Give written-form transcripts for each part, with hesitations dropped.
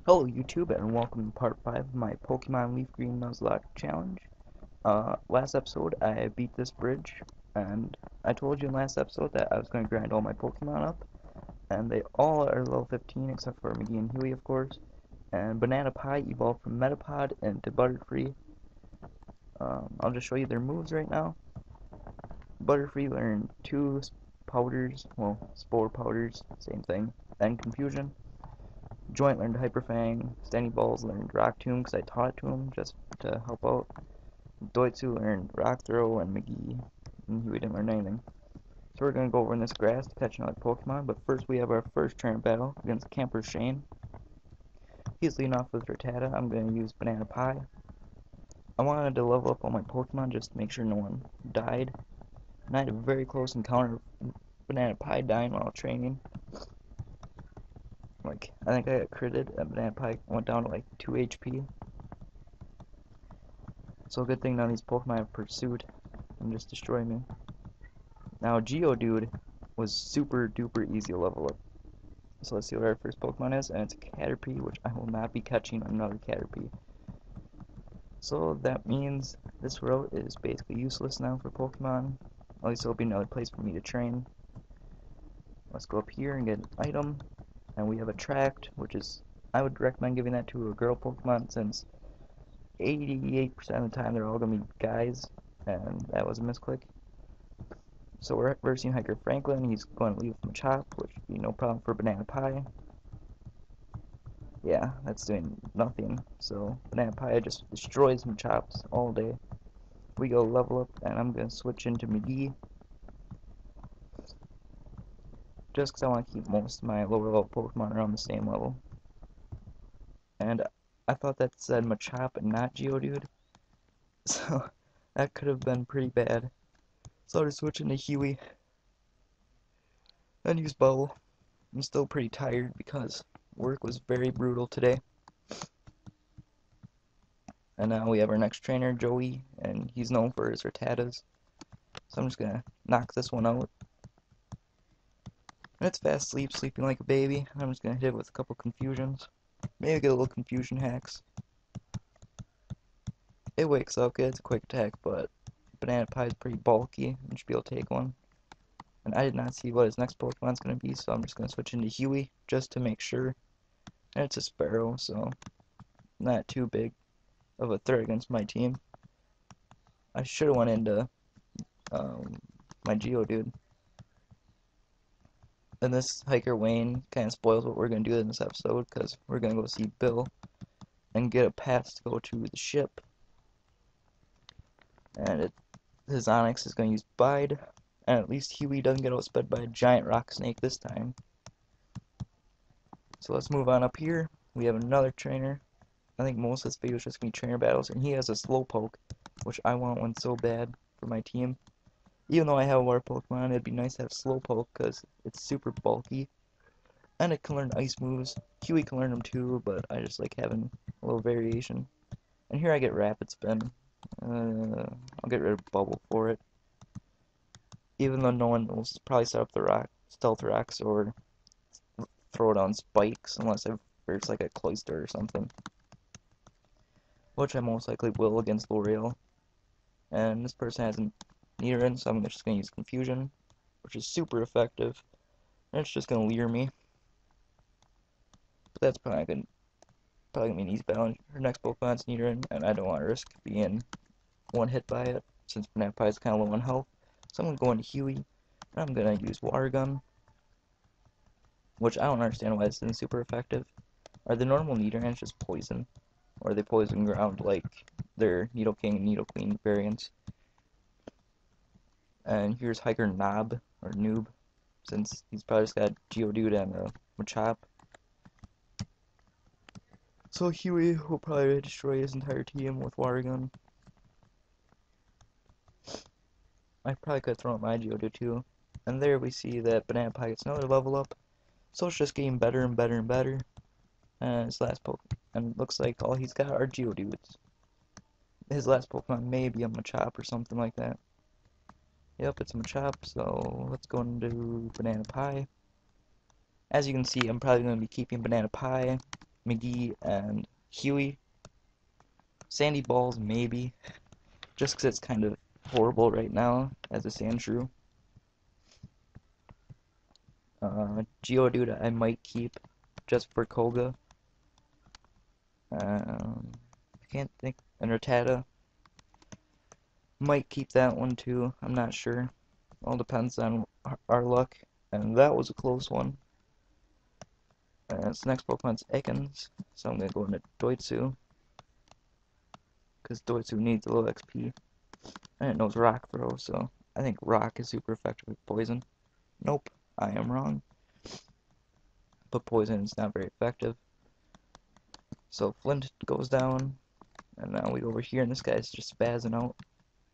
Hello YouTube and welcome to part 5 of my Pokemon Leaf Green Nuzlocke challenge. Last episode I beat this bridge, and I told you in last episode that I was going to grind all my Pokemon up, and they all are level 15 except for McGee and Huey of course, and Banana Pie evolved from Metapod into Butterfree. I'll just show you their moves right now. Butterfree learned 2 powders, well, spore powders, same thing, and Confusion. Joint learned Hyper Fang. Standing Balls learned Rock Tomb because I taught it to him just to help out. Doitsu learned Rock Throw, and McGee and Huey didn't learn anything. So we're going to go over in this grass to catch another Pokemon, but first we have our first trainer battle against Camper Shane. He's leading off with Rattata. I'm going to use Banana Pie. I wanted to level up all my Pokemon just to make sure no one died. And I had a very close encounter with Banana Pie dying while training. I think I got critted, and Banana Pie went down to like 2 HP. So good thing none of these Pokemon have Pursuit and just destroy me. Now Geodude was super duper easy to level up. So let's see what our first Pokemon is, and it's a Caterpie, which I will not be catching another Caterpie. So that means this route is basically useless now for Pokemon. At least it'll be another place for me to train. Let's go up here and get an item. And we have Attract, which is, I would recommend giving that to a girl Pokemon since 88% of the time they're all going to be guys, and that was a misclick. So we're versing Hiker Franklin. He's going to leave with Machop, which would be no problem for Banana Pie. Yeah, that's doing nothing. So Banana Pie just destroys Machops all day. We go level up, and I'm going to switch into McGee. Just because I want to keep most of my lower level Pokemon around the same level. And I thought that said Machop and not Geodude, so that could have been pretty bad. So I'll just switch into Huey and use Bubble. I'm still pretty tired because work was very brutal today. And now we have our next trainer, Joey, and he's known for his Rattatas. So I'm just gonna knock this one out. And it's Fast Sleep, sleeping like a baby. I'm just gonna hit it with a couple confusions. Maybe get a little confusion hacks. It wakes up, it's a quick attack, but Banana Pie is pretty bulky and should be able to take one. And I did not see what his next Pokemon's gonna be, so I'm just gonna switch into Huey just to make sure. And it's a Sparrow, so not too big of a threat against my team. I should have went into my Geodude. And this Hiker Wayne kind of spoils what we're going to do in this episode, because we're going to go see Bill and get a pass to go to the ship. And his Onix is going to use Bide, and at least Huey doesn't get outsped by a giant rock snake this time. So let's move on up here. We have another trainer. I think most of this video is just going to be trainer battles, and he has a Slowpoke, which I want one so bad for my team. Even though I have a water Pokemon, it'd be nice to have Slowpoke because it's super bulky. And it can learn ice moves. Huey can learn them too, but I just like having a little variation. And here I get Rapid Spin. I'll get rid of Bubble for it. Even though no one will probably set up the Stealth Rocks or throw it on spikes unless there's like a Cloyster or something. Which I most likely will against L'Oreal. And this person has an Nidoran, so I'm just going to use Confusion, which is super effective, and it's just going to leer me. But that's probably going to be an easy battle. Her next Pokemon's Nidoran, and I don't want to risk being one hit by it, since Banana Pie is kind of low on health. So I'm going to go into Huey, and I'm going to use Water Gun, which I don't understand why this isn't super effective. Are the normal Nidorans just poison? Or are they poison ground like their Nidoking and Nidoqueen variants? And here's Hiker Knob, or Noob, since he's probably just got Geodude and a Machop. So Huey will probably destroy his entire team with Water Gun. I probably could have thrown out my Geodude too. And there we see that Banana Pie gets another level up. So it's just getting better and better and better. And his last Pokemon, and it looks like all he's got are Geodudes. His last Pokemon may be a Machop or something like that. Yep, it's a Machop, so let's go into Banana Pie. As you can see, I'm probably going to be keeping Banana Pie, McGee and Huey. Sandy Balls, maybe. Just because it's kind of horrible right now as a Sandshrew. Geodude I might keep just for Koga. I can't think. And Rattata might keep that one too. I'm not sure. All depends on our luck. And that was a close one. And its next Pokemon's Ekans, so I'm gonna go into Doitsu. Because Doitsu needs a little XP. And it knows Rock Throw, so I think Rock is super effective with Poison. Nope, I am wrong. But Poison is not very effective. So Flint goes down, and now we go over here, and this guy's just spazzing out.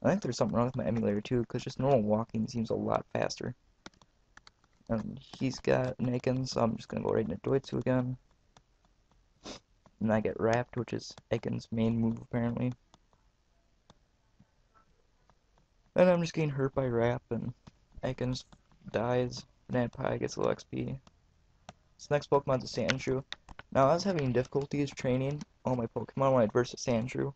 I think there's something wrong with my emulator too, because just normal walking seems a lot faster. And he's got Nakens, so I'm just gonna go right into Doitsu again. And I get Wrapped, which is Ekans' main move apparently. And I'm just getting hurt by Wrap, and Ekans dies. Banana Pie gets a little XP. This next Pokemon's a Sandshrew. Now I was having difficulties training all my Pokemon when I'd versus Sandshrew.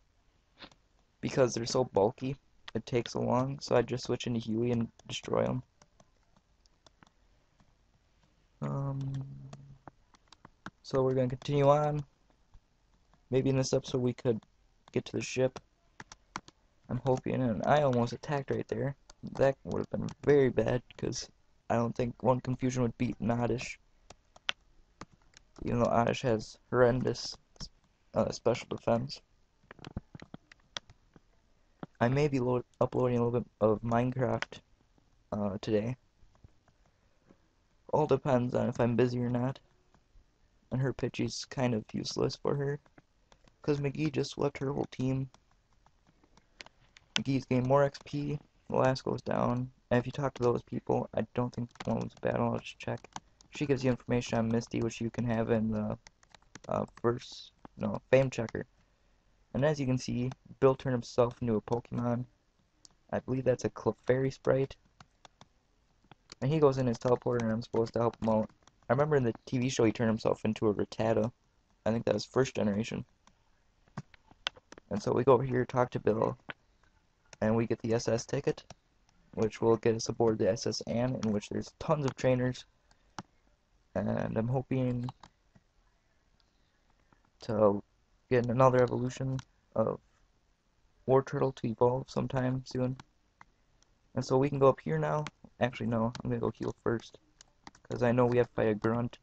Because they're so bulky, it takes so long, so I'd just switch into Huey and destroy them. So we're gonna continue on. Maybe in this episode we could get to the ship. I'm hoping, and I almost attacked right there. That would have been very bad, because I don't think one Confusion would beat an Oddish. Even though Oddish has horrendous special defense. I may be uploading a little bit of Minecraft today. All depends on if I'm busy or not. And her Pidgey's kind of useless for her. Because McGee just swept her whole team. McGee's gained more XP. The last goes down. And if you talk to those people, I don't think one was bad. I'll just check. She gives you information on Misty, which you can have in the Fame Checker. And as you can see, Bill turned himself into a Pokemon. I believe that's a Clefairy sprite. And he goes in his teleporter and I'm supposed to help him out. I remember in the TV show he turned himself into a Rattata. I think that was first generation. And so we go over here, talk to Bill, and we get the SS ticket, which will get us aboard the SS Anne, in which there's tons of trainers. And I'm hoping to get another evolution of War Turtle to evolve sometime soon. And so we can go up here now. Actually, no, I'm gonna go heal first, because I know we have to fight a Grunt.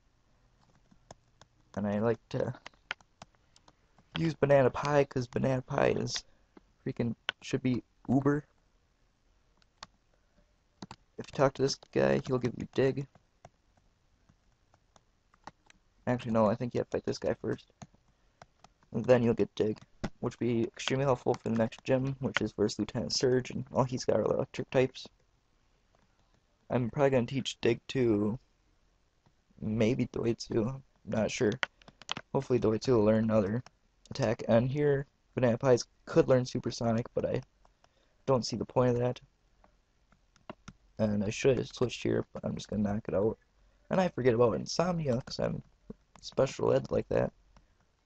And I like to use Banana Pie, because Banana Pie is should be uber. If you talk to this guy, he'll give you Dig. Actually, no, I think you have to fight this guy first. And then you'll get Dig, which will be extremely helpful for the next gym, which is versus lt.surge, and all he's got are electric types. I'm probably going to teach Dig to maybe Doitsu, not sure. Hopefully Doitsu will learn another attack, and here Banana Pies could learn Supersonic, but I don't see the point of that. And I should have switched here, but I'm just going to knock it out. And I forget about Insomnia, because I'm special ed like that.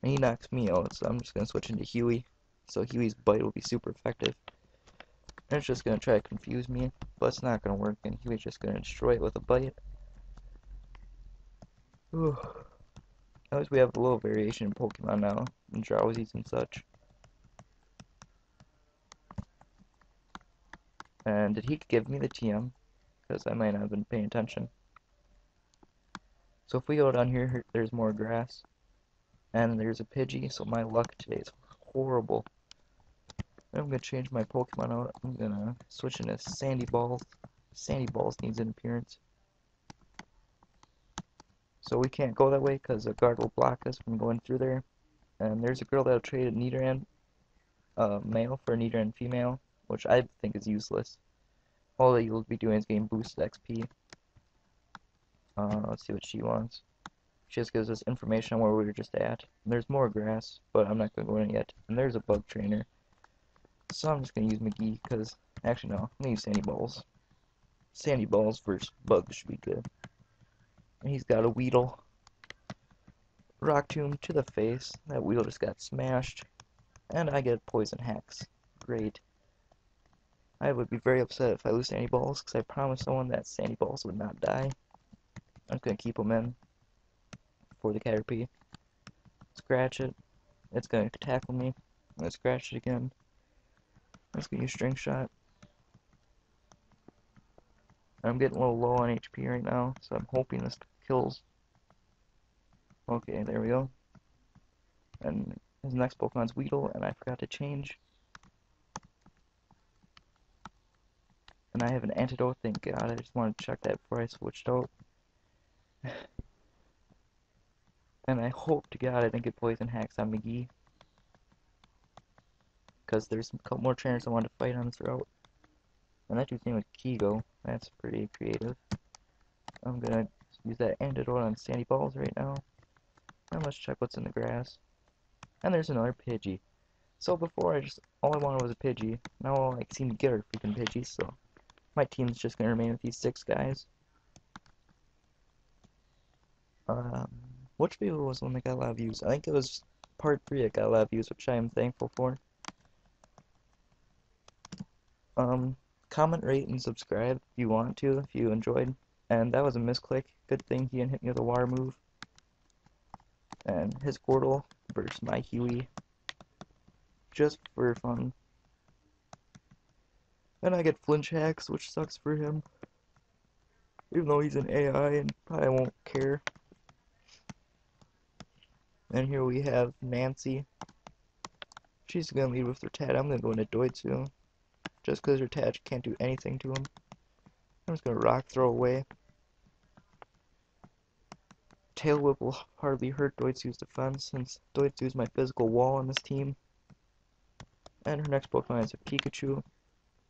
And he knocks me out, so I'm just going to switch into Huey. So Huey's bite will be super effective. And it's just going to try to confuse me, but it's not going to work, and Huey's just going to destroy it with a bite. Whew. At least we have a little variation in Pokemon now, and Drowsies and such. And did he give me the TM? Because I might not have been paying attention. So if we go down here, there's more grass. And there's a Pidgey, so my luck today is horrible. I'm going to change my Pokemon out. I'm going to switch into Sandy Balls. Sandy Balls needs an appearance. So we can't go that way because a guard will block us from going through there. And there's a girl that'll trade a Nidoran male for a Nidoran female, which I think is useless. All that you'll be doing is getting boosted XP. Let's see what she wants. She just gives us information on where we were just at. And there's more grass, but I'm not going to go in yet. And there's a bug trainer. So I'm just going to use McGee, because... Actually, no. I'm going to use Sandy Balls. Sandy Balls versus Bug should be good. And he's got a Weedle. Rock Tomb to the face. That wheel just got smashed. And I get Poison Hacks. Great. I would be very upset if I lose Sandy Balls, because I promised someone that Sandy Balls would not die. I'm just going to keep them in for the Caterpie. Scratch it. It's going to tackle me. I'm going to scratch it again. I'm just going to use String Shot. I'm getting a little low on HP right now, so I'm hoping this kills. Okay, there we go. And his next Pokemon's Weedle, and I forgot to change. And I have an antidote, thank God. I just wanted to check that before I switched out. And I hope to God I didn't get Poison Hacks on McGee. Because there's a couple more trainers I wanted to fight on this route. And that dude's name was Kigo. That's pretty creative. I'm gonna use that antidote on Sandy Balls right now. And let's check what's in the grass. And there's another Pidgey. So before all I wanted was a Pidgey. Now all I seem to get are freaking Pidgeys, so my team's just gonna remain with these 6 guys. Which video was the one that got a lot of views? I think it was part 3 that got a lot of views, which I am thankful for. Comment, rate, and subscribe if you want to, if you enjoyed. And that was a misclick. Good thing he didn't hit me with a water move. And his Squirtle versus my Huey. Just for fun. Then I get Flinch Hacks, which sucks for him. Even though he's an AI and probably won't care. And here we have Nancy. She's gonna lead with her Tat. I'm gonna go into Doitsu. Just because her Tat can't do anything to him. I'm just gonna Rock Throw away. Tail Whip will hardly hurt Doitsu's defense, since Doitsu's my physical wall on this team. And her next Pokemon is a Pikachu,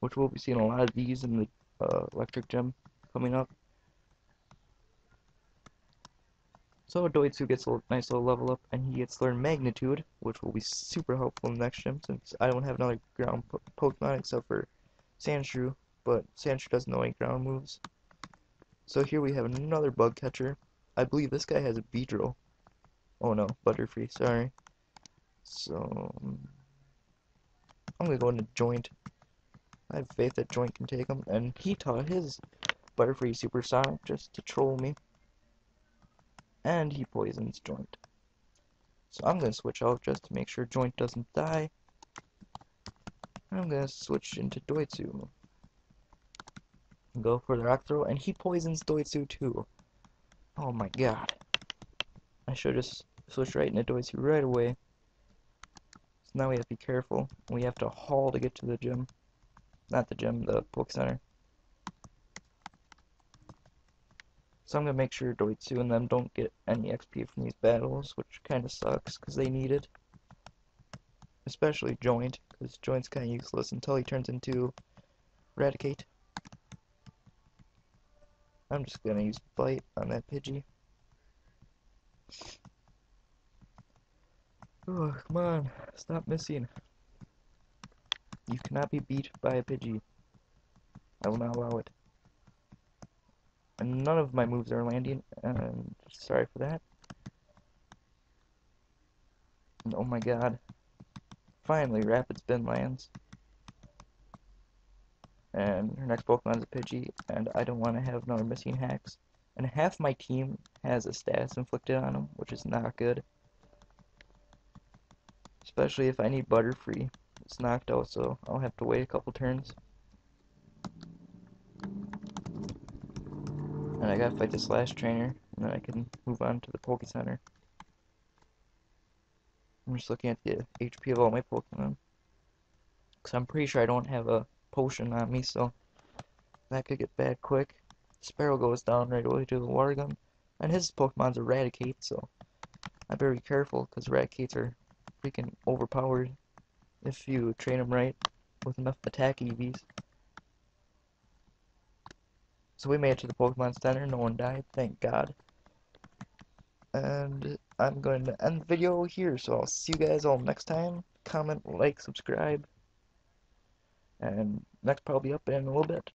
which we'll be seeing a lot of these in the Electric Gym coming up. So Doitsu gets a nice little level up, and he gets Learn Magnitude, which will be super helpful in the next gym, since I don't have another ground Pokemon except for Sandshrew, but Sandshrew doesn't know any ground moves. So here we have another Bug Catcher. I believe this guy has a Beedrill. Oh no, Butterfree, sorry. So I'm gonna go into Joint. I have faith that Joint can take him, and he taught his Butterfree Supersonic just to troll me. And he poisons Joint. So I'm gonna switch out just to make sure Joint doesn't die. I'm gonna switch into Doitsu. Go for the Rock Throw, and he poisons Doitsu too. Oh my god. I should just switch right into Doitsu right away. So now we have to be careful. We have to haul to get to the gym. Not the gym, the Poke Center. So I'm gonna make sure Doitsu and them don't get any XP from these battles, which kinda sucks, because they need it. Especially Joint, because Joint's kinda useless until he turns into Eradicate. I'm just gonna use Bite on that Pidgey. Oh, come on, stop missing. You cannot be beat by a Pidgey. I will not allow it. And none of my moves are landing, and sorry for that. And oh my god. Finally, Rapid Spin lands. And her next Pokemon is a Pidgey, and I don't want to have another missing hacks. And half my team has a status inflicted on them, which is not good. Especially if I need Butterfree. It's knocked out, so I'll have to wait a couple turns. And I gotta fight this last trainer, and then I can move on to the Poke Center. I'm just looking at the HP of all my Pokemon. Because I'm pretty sure I don't have a potion on me, so that could get bad quick. Sparrow goes down right away to the water gun. And his Pokemon's Eradicate, so I better be careful, because Eradicates are freaking overpowered if you train them right with enough attack EVs. So we made it to the Pokemon Center, no one died, thank God. And I'm going to end the video here, so I'll see you guys all next time. Comment, like, subscribe, and next probably up in a little bit.